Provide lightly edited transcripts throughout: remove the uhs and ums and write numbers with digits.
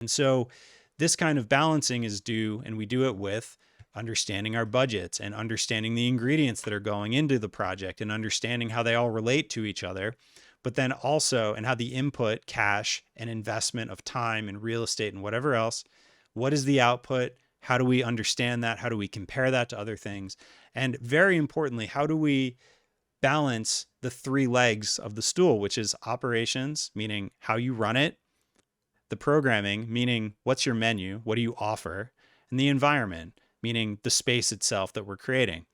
And so this kind of balancing is due, and we do it with understanding our budgets and understanding the ingredients that are going into the project and understanding how they all relate to each other, but then also, and how the input, cash and investment of time and real estate and whatever else, what is the output? How do we understand that? How do we compare that to other things? And very importantly, how do we balance the three legs of the stool, which is operations, meaning how you run it, the programming, meaning what's your menu, what do you offer, and the environment, meaning the space itself that we're creating.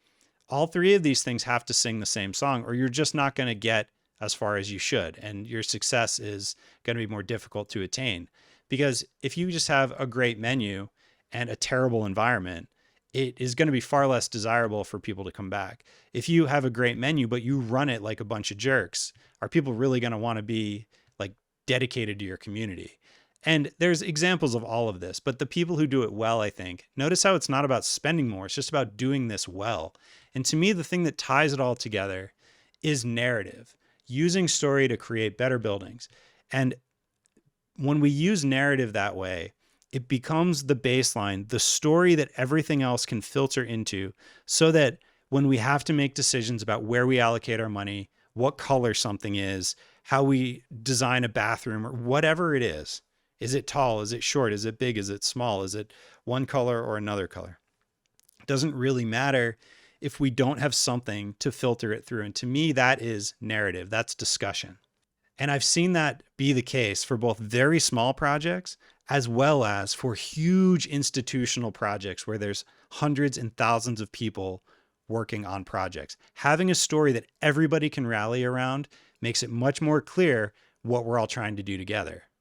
All three of these things have to sing the same song, or you're just not going to get as far as you should, and your success is going to be more difficult to attain. Because if you just have a great menu and a terrible environment, it is going to be far less desirable for people to come back. If you have a great menu, but you run it like a bunch of jerks, are people really going to want to be like dedicated to your community? And there's examples of all of this, but the people who do it well, I think, notice how it's not about spending more. It's just about doing this well. And to me, the thing that ties it all together is narrative, using story to create better buildings. And when we use narrative that way, it becomes the baseline, the story that everything else can filter into, so that when we have to make decisions about where we allocate our money, what color something is, how we design a bathroom, or whatever it is it tall? Is it short? Is it big? Is it small? Is it one color or another color? It doesn't really matter if we don't have something to filter it through. And to me, that is narrative. That's discussion. And I've seen that be the case for both very small projects as well as for huge institutional projects where there's hundreds and thousands of people working on projects. Having a story that everybody can rally around makes it much more clear what we're all trying to do together.